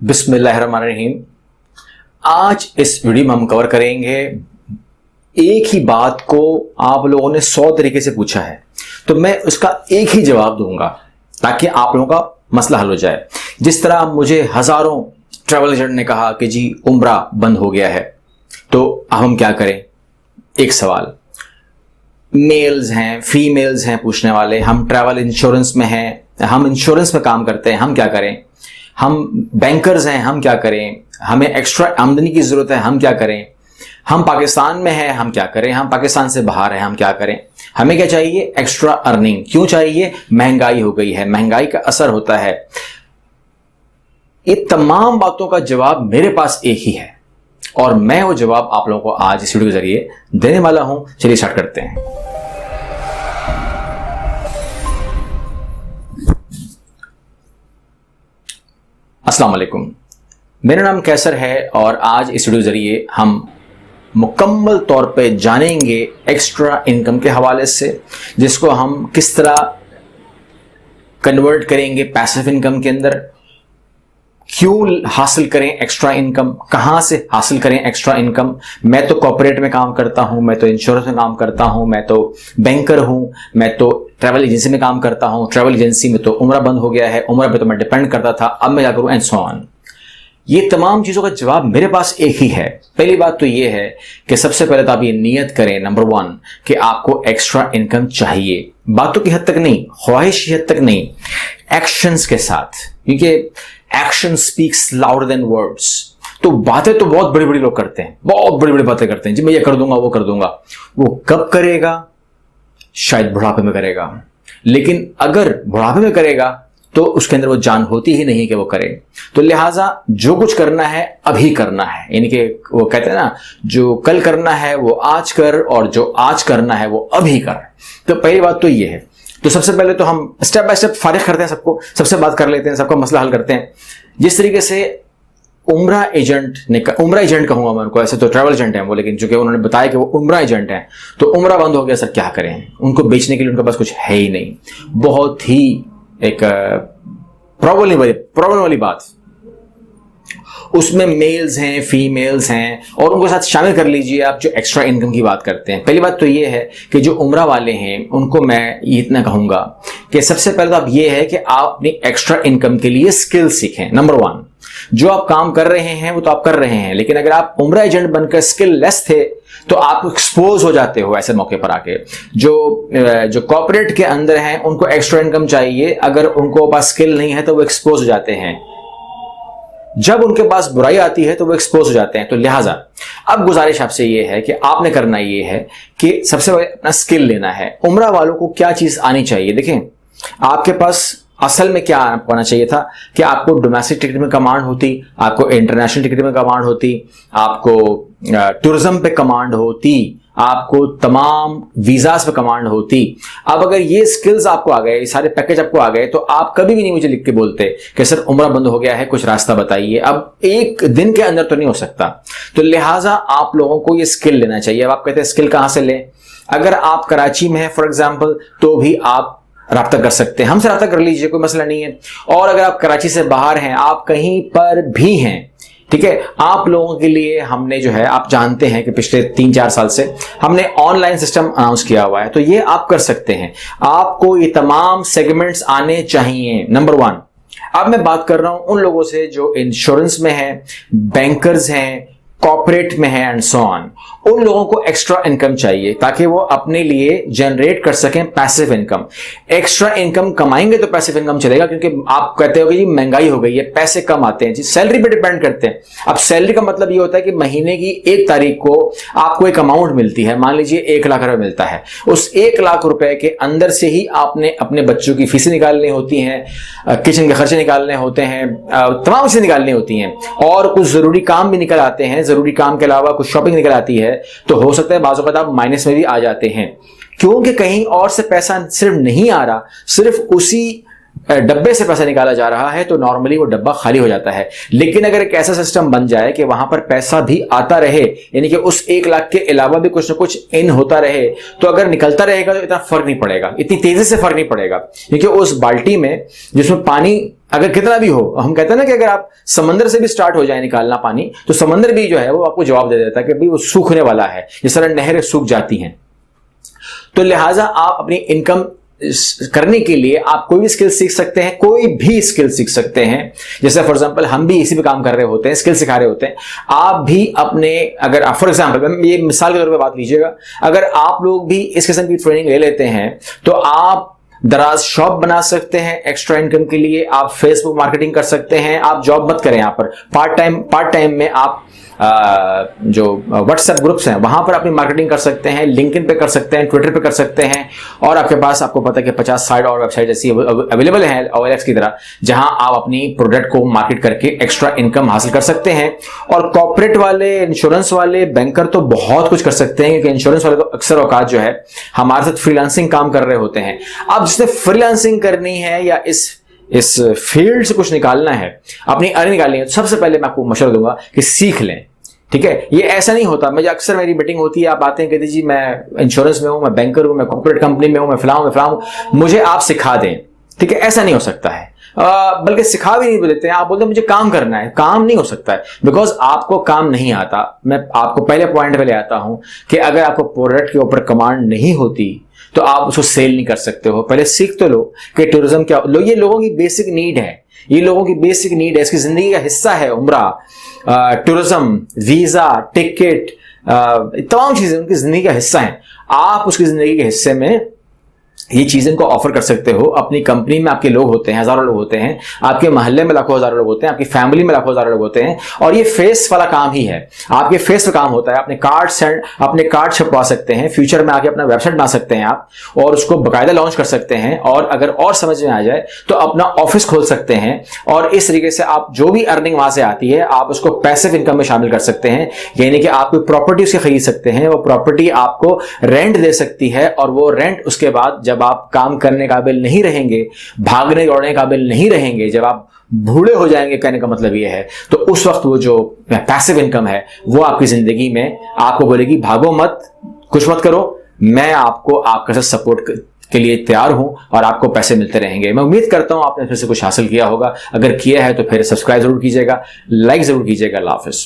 बिस्मिल्लाहिर्रहमानिर्रहीम। आज इस वीडियो में हम कवर करेंगे एक ही बात को आप लोगों ने 100 तरीके से पूछा है, तो मैं उसका एक ही जवाब दूंगा ताकि आप लोगों का मसला हल हो जाए। जिस तरह मुझे हजारों ट्रैवल एजेंट ने कहा कि जी उम्रा बंद हो गया है, तो अब हम क्या करें। एक सवाल, मेल्स हैं, फीमेल्स हैं पूछने वाले, हम ट्रैवल इंश्योरेंस में हैं, हम इंश्योरेंस में काम करते हैं, हम क्या करें। हम बैंकर्स हैं, हम क्या करें। हमें एक्स्ट्रा आमदनी की जरूरत है, हम क्या करें। हम पाकिस्तान में हैं, हम क्या करें। हम पाकिस्तान से बाहर हैं, हम क्या करें। हमें क्या चाहिए, एक्स्ट्रा अर्निंग। क्यों चाहिए, महंगाई हो गई है, महंगाई का असर होता है। ये तमाम बातों का जवाब मेरे पास एक ही है और मैं वो जवाब आप लोगों को आज इस वीडियो के जरिए देने वाला हूं। चलिए स्टार्ट करते हैं। अस्सलाम वालेकुम, मेरा नाम कैसर है और आज इस वीडियो के जरिए हम मुकम्मल तौर पे जानेंगे एक्स्ट्रा इनकम के हवाले से, जिसको हम किस तरह कन्वर्ट करेंगे पैसिव इनकम के अंदर, क्यों हासिल करें एक्स्ट्रा इनकम, कहां से हासिल करें एक्स्ट्रा इनकम। मैं तो कॉर्पोरेट में काम करता हूं, मैं तो इंश्योरेंस में काम करता हूं, मैं तो बैंकर हूं, मैं तो ट्रैवल एजेंसी में काम करता हूं। ट्रैवल एजेंसी में तो उम्रा बंद हो गया है, उम्रा पे तो मैं डिपेंड करता था, अब मैं क्या करूं, एंड सो ऑन। ये तमाम चीजों का जवाब मेरे पास एक ही है। पहली बात तो ये है कि सबसे पहले तो आप ये नियत करें, नंबर 1, कि आपको एक्स्ट्रा इनकम चाहिए। बातों की हद तक नहीं, ख्वाहिश की हद तक नहीं, एक्शंस के साथ, क्योंकि action speaks louder than words. तो बातें तो बहुत बड़ी बड़ी लोग करते हैं, बहुत बड़ी बड़ी बातें करते हैं, जी मैं ये कर दूंगा, वो कर दूंगा। वो कब करेगा, शायद बुढ़ापे में करेगा, लेकिन अगर बुढ़ापे में करेगा तो उसके अंदर वो जान होती ही नहीं कि वो करे। तो लिहाजा जो कुछ करना है अभी करना है, यानी कि वो कहते हैं ना, जो कल करना है वो आज कर और जो आज करना है वो अभी कर। तो पहली बात तो ये है। तो सबसे पहले तो हम स्टेप बाय स्टेप फारिग करते हैं, सबको सबसे बात कर लेते हैं, सबका मसला हल करते हैं। जिस तरीके से उम्रा एजेंट कहूंगा मैं उनको, ऐसे तो ट्रैवल एजेंट हैं वो, लेकिन चूंकि उन्होंने बताया कि वो उम्रा एजेंट हैं, तो उम्रा बंद हो गया सर, क्या करें। उनको बेचने के लिए उनके पास कुछ है ही नहीं। बहुत ही एक प्रॉब्लम वाली बात। उसमें मेल्स हैं, फीमेल्स हैं, और उनको साथ शामिल कर लीजिए आप जो एक्स्ट्रा इनकम की बात करते हैं। पहली बात तो ये है कि जो उम्रा वाले हैं उनको मैं इतना कहूंगा कि सबसे पहले तो आप ये है कि आप अपनी एक्स्ट्रा इनकम के लिए स्किल सीखें। नंबर 1, जो आप काम कर रहे हैं वो तो आप कर रहे हैं, लेकिन अगर आप उम्रा एजेंट बनकर स्किल लेस थे तो आप एक्सपोज हो जाते हो ऐसे मौके पर आके। जो कॉर्पोरेट के अंदर हैं उनको एक्स्ट्रा इनकम चाहिए, अगर उनको पास स्किल नहीं है तो वो एक्सपोज हो जाते हैं। जब उनके पास बुराई आती है तो वो एक्सपोज हो जाते हैं। तो लिहाजा अब गुजारिश आपसे ये है कि आपने करना ये है कि सबसे पहले अपना स्किल लेना है। उम्रा वालों को क्या चीज आनी चाहिए, देखें आपके पास असल में क्या आना चाहिए था कि आपको डोमेस्टिक टिकट में कमांड होती, आपको इंटरनेशनल टिकट में कमांड होती, आपको टूरिज्म पे कमांड होती, आपको तमाम वीजास पे कमांड होती। अब अगर ये स्किल्स आपको आ गए, ये सारे पैकेज आपको आ गए, तो आप कभी भी नहीं मुझे लिख के बोलते कि सर उम्रा बंद हो गया है, कुछ रास्ता बताइए। अब एक दिन के अंदर तो नहीं हो सकता, तो लिहाजा आप लोगों को ये स्किल लेना चाहिए। अब आप कहते हैं स्किल कहां से लें। अगर आप कराची में हैं फॉर एग्जाम्पल, तो भी आप राब्ता कर सकते हैं, हमसे राब्ता कर लीजिए, कोई मसला नहीं है। और अगर आप कराची से बाहर हैं, आप कहीं पर भी हैं, ठीक है, आप लोगों के लिए हमने जो है, आप जानते हैं कि पिछले 3-4 साल से हमने ऑनलाइन सिस्टम अनाउंस किया हुआ है, तो ये आप कर सकते हैं। आपको ये तमाम सेगमेंट्स आने चाहिए, नंबर 1। अब मैं बात कर रहा हूं उन लोगों से जो इंश्योरेंस में हैं, बैंकर्स हैं, कॉर्पोरेट में है एंड सो ऑन। उन लोगों को एक्स्ट्रा इनकम चाहिए ताकि वो अपने लिए जनरेट कर सकें पैसिव इनकम। एक्स्ट्रा इनकम कमाएंगे तो पैसिव इनकम चलेगा, क्योंकि आप कहते हो कि जी महंगाई हो गई है, पैसे कम आते हैं, जी सैलरी पे डिपेंड करते हैं। अब सैलरी का मतलब ये होता है कि महीने की 1 तारीख को आपको एक अमाउंट मिलती है, मान लीजिए 1 लाख रुपए मिलता है। उस 1 लाख रुपए के अंदर से ही आपने अपने बच्चों की फीसें निकालनी होती हैं, किचन के खर्चे निकालने होते हैं, तमाम चीजें निकालनी होती हैं, और कुछ जरूरी काम भी निकल आते हैं। जरूरी काम के अलावा कुछ शॉपिंग निकल आती है, तो हो सकता है बाज़ वक़्त आप माइनस में भी आ जाते हैं, क्योंकि कहीं और से पैसा सिर्फ नहीं आ रहा, सिर्फ उसी डब्बे से पैसा निकाला जा रहा है, तो नॉर्मली वो डब्बा खाली हो जाता है। लेकिन अगर एक ऐसा सिस्टम बन जाए कि वहां पर पैसा भी आता रहे, यानी कि उस 1 लाख के अलावा भी कुछ ना कुछ इन होता रहे, तो अगर निकलता रहेगा तो इतना फर्क नहीं पड़ेगा, इतनी तेजी से फर्क नहीं पड़ेगा, क्योंकि उस बाल्टी में जिसमें पानी अगर कितना भी हो, हम कहते हैं ना कि अगर आप समंदर से भी स्टार्ट हो जाए निकालना पानी, तो समंदर भी जो है वो आपको जवाब दे देता है कि भाई वो सूखने वाला है, जिस तरह नहरें सूख जाती हैं। तो लिहाजा आप अपनी इनकम करने के लिए आप कोई भी स्किल सीख सकते हैं, कोई भी स्किल सीख सकते हैं। जैसे फॉर एग्जांपल हम भी इसी पे काम कर रहे होते हैं, स्किल सिखा रहे होते हैं। आप भी अपने, अगर आप फॉर एग्जांपल ये मिसाल के तौर पे बात लीजिएगा, अगर आप लोग भी इस किस्म की ट्रेनिंग ले लेते हैं तो आप दराज शॉप बना सकते हैं एक्स्ट्रा इनकम के लिए, आप फेसबुक मार्केटिंग कर सकते हैं। आप जॉब मत करें, यहां पर पार्ट टाइम में आप जो व्हाट्सएप ग्रुप्स हैं वहां पर अपनी मार्केटिंग कर सकते हैं, लिंक्डइन पे कर सकते हैं, ट्विटर पे कर सकते हैं। और आपके पास, आपको पता है कि 50-60 और वेबसाइट ऐसी अवेलेबल है OLX की तरह, जहां आप अपनी प्रोडक्ट को मार्केट करके एक्स्ट्रा इनकम हासिल कर सकते हैं। और कॉर्पोरेट वाले, इंश्योरेंस वाले, बैंकर तो बहुत कुछ कर सकते हैं, क्योंकि इंश्योरेंस वाले तो अक्सर औकात जो है हमारे साथ फ्रीलांसिंग काम कर रहे होते हैं। अब जिसने फ्रीलांसिंग करनी है या इस फील्ड से कुछ निकालना है, अपनी अर्निंग निकालनी है, तो सबसे पहले मैं आपको मशवरा दूंगा कि सीख लें। ठीक है, ये ऐसा नहीं होता, मैं अक्सर मेरी मीटिंग होती है, आप आते हैं कहते जी मैं इंश्योरेंस में हूं, मैं बैंकर हूं, मैं कॉर्पोरेट कंपनी में हूं, मैं फलाऊं, मुझे आप सिखा दें। ठीक है, ऐसा नहीं हो सकता है। बल्कि सिखा भी नहीं देते हैं, आप बोलते हैं मुझे काम करना है। काम नहीं हो सकता है, बिकॉज आपको काम नहीं आता। मैं आपको पहले पॉइंट पे ले आता हूं कि अगर आपको प्रोडक्ट के ऊपर कमांड नहीं होती तो आप उसको सेल नहीं कर सकते हो। पहले सीख तो लो कि टूरिज्म क्या, ये लोगों की बेसिक नीड है, ये लोगों की बेसिक नीड है, इसकी जिंदगी का हिस्सा है। उम्रा, टूरिज्म, वीजा, टिकट, तमाम चीजें उनकी जिंदगी का हिस्सा हैं। आप उसकी जिंदगी के हिस्से में ये चीजें को ऑफर कर सकते हो। अपनी कंपनी में आपके लोग होते हैं, हजारों लोग होते हैं, आपके मोहल्ले में लाखों हजारों लोग होते हैं, आपकी फैमिली में लाखों हजारों लोग होते हैं, और ये फेस वाला काम ही है, आपके फेस पे काम होता है। अपने कार्ड छपवा सकते हैं, फ्यूचर में आके अपना वेबसाइट बना सकते हैं आप, और उसको बाकायदा लॉन्च कर सकते हैं। और अगर और समझ में आ जाए तो अपना ऑफिस खोल सकते हैं, और इस तरीके से आप जो भी अर्निंग वहां से आती है आप उसको पैसिव इनकम में शामिल कर सकते हैं। यानी कि आप कोई प्रॉपर्टी उससे खरीद सकते हैं, वो प्रॉपर्टी आपको रेंट दे सकती है, और वो रेंट उसके बाद जब आप काम करने काबिल नहीं रहेंगे, भागने दौड़ने काबिल नहीं रहेंगे, जब आप बूढ़े हो जाएंगे, कहने का मतलब ये है, तो उस वक्त वो जो पैसिव इनकम है वो आपकी जिंदगी में आपको बोलेगी भागो मत, कुछ मत करो, मैं आपको आपके साथ सपोर्ट के लिए तैयार हूं, और आपको पैसे मिलते रहेंगे। मैं उम्मीद करता हूं आपने फिर से कुछ हासिल किया होगा। अगर किया है तो फिर सब्सक्राइब जरूर कीजिएगा, लाइक जरूर कीजिएगा। अल्लाह हाफिज़।